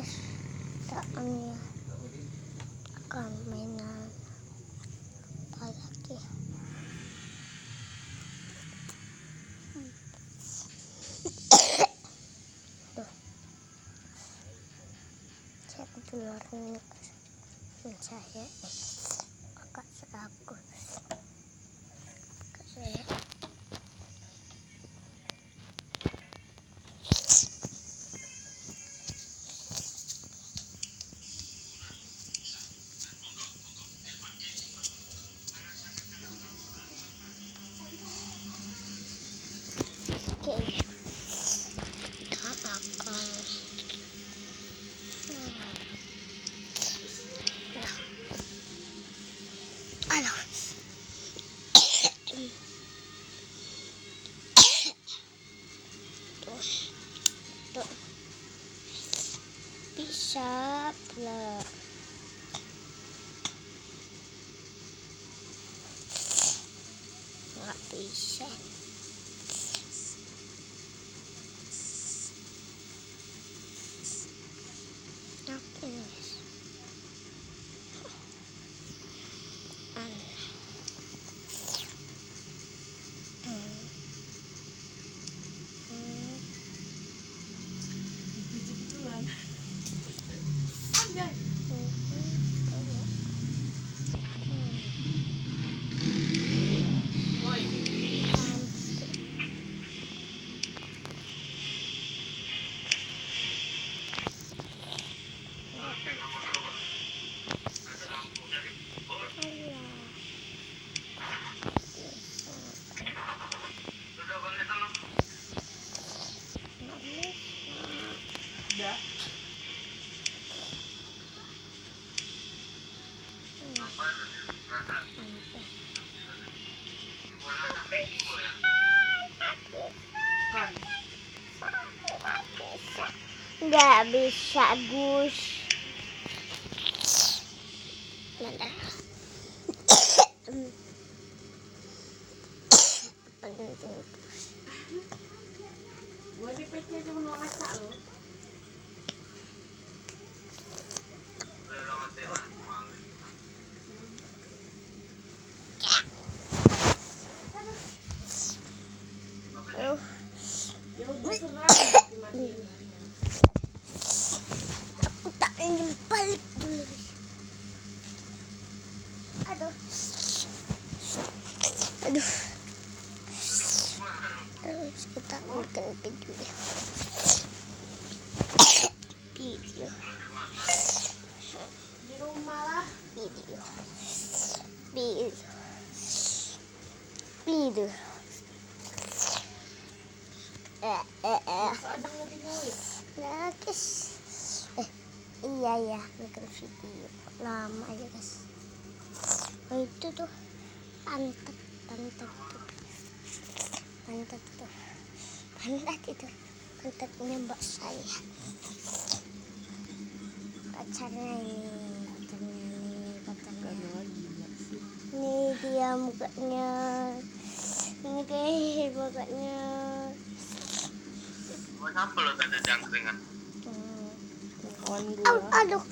guys, saatnya akan mainan apa lagi. Tuh, saya keluarin saya kakak aku saya oke, kita akan aduh tuh bisa pula nggak bisa. Oke guys, nggak bisa Gus. Gua di PC cuma mau masak lo. Ya udah serah mati-mati. Aku tak ingin balik dulu. Aduh. Terus kita bikin video. Di rumah lah. Video. Ada lagi nulis. Guys. Iya bikin video lama aja guys. Oh, itu tuh pantat itu pantatnya mbak saya, pacarnya ini dia mukanya, ini kayak mukanya. Kenapa lo tak ada jangkringan? Aduh,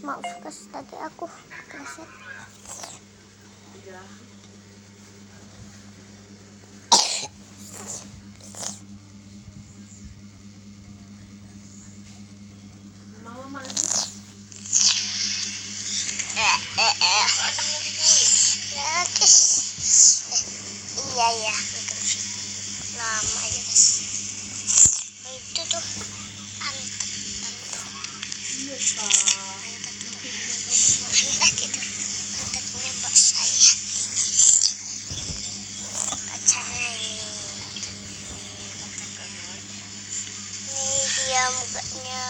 maaf guys, tadi aku keset. Mama mandi. Guys. Iya bikin video lama aja guys. Itu tuh pantat Iya, Pak. itu pantatnya mbak saya, pacarnya ini dia mukanya,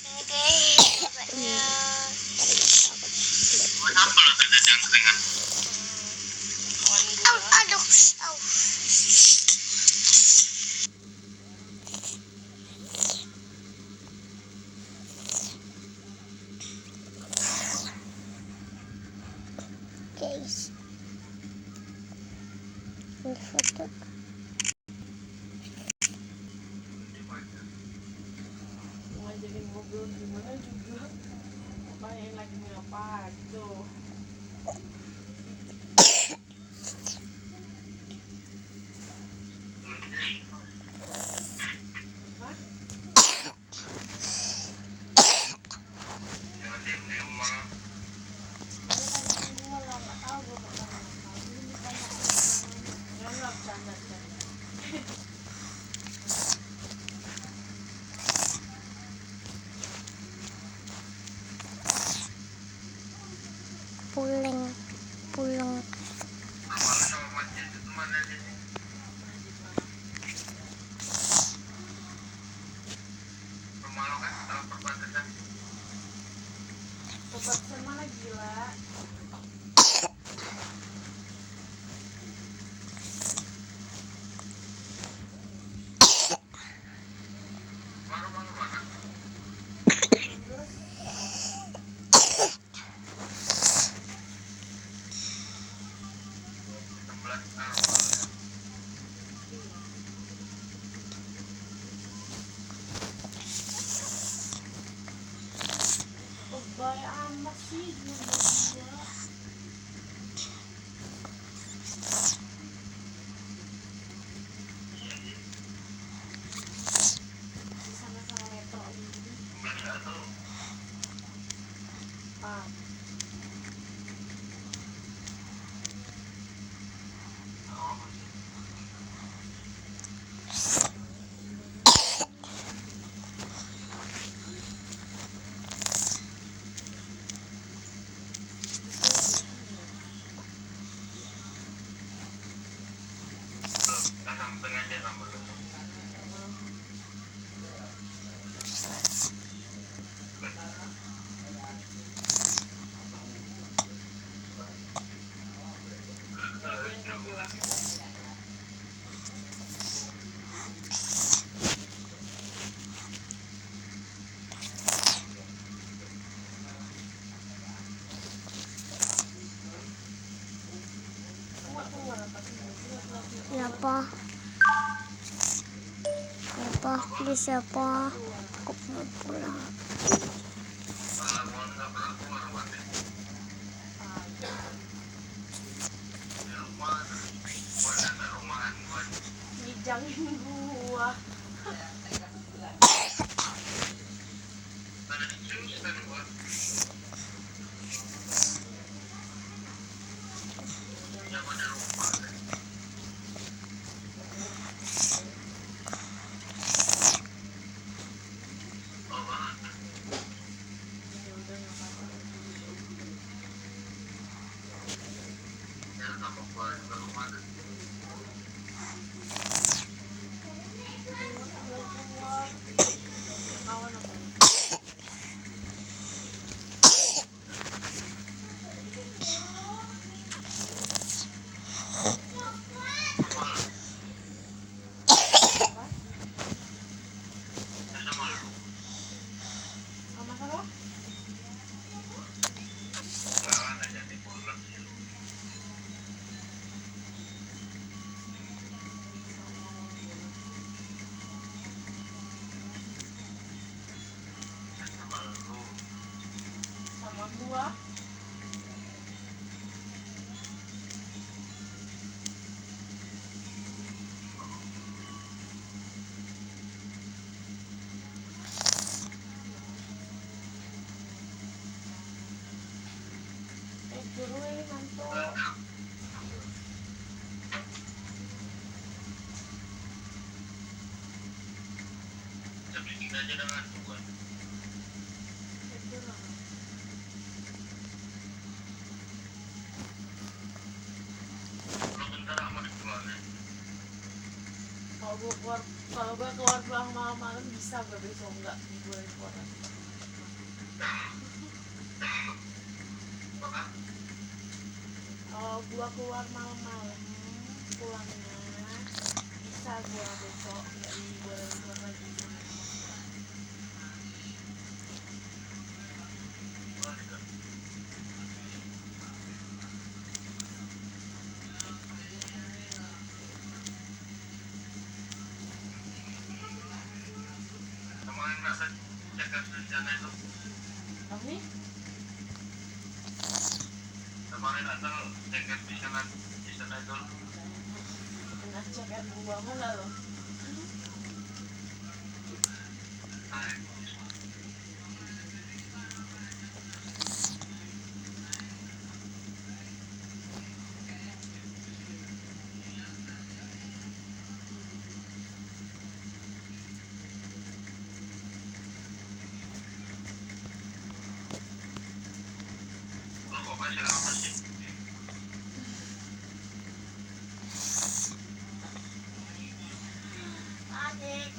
ini kayak mukanya. Kenapa lo tak ada jangkringan? Aduh. Guys, ini foto tidur gimana juga. Bayangin lagi ngapa gitu. Hah? Jangan diem-diem malah. Dia tanyain gue lah, nggak tahu gue mau tanya apa. Belum ditanyain. Nggak bercanda. pulang pulang Rumah lu sama masjid itu mana sih? Rumah lu kan sama perbatasan. Perbatasan mana gila? Rumah lu mana? Terus 16 tahun rumah lu. lebay amat sih dia. Di sana sama metro ini. 11 Ah, kita samping aja sama lu. keluar apa sih? siapa please siapa aku mau pulang. Kalau mau nggak pernah keluar mati. Di rumah buat ada rumahan buat Ngijangin gua. ada di jus kan buat yang ada rumah. Oh banget. Ya udah nggak apa-apa. Ya sama gua ke rumah kan. Kawan apa? Rumah lu. Apa? Ya sama lu. Sama siapa? Jangan aja di pulang. Sama lu. Sama gua. Guru ini ngantuk. Jam segini aja udah ngantuk kan. Tidur lah. Lu bentar amat di keluarnya. Kalau gua keluar pulang malam-malam bisa gua besok enggak boleh keluar. Kalau gua keluar malam-malam pulangnya bisa gua besok nggak boleh keluar lagi. Sama yang nggak check-up di sana itu. Kami? Kemarin asal check-up di sana itu. Check-up buah mo lalo. Ay, kok masih lama sih? Adik.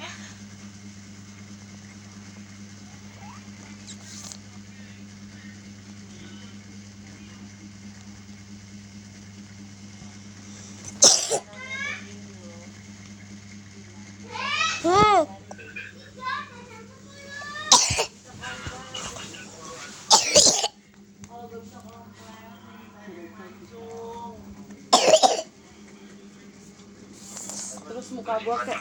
Hmm. Terus muka gua kayak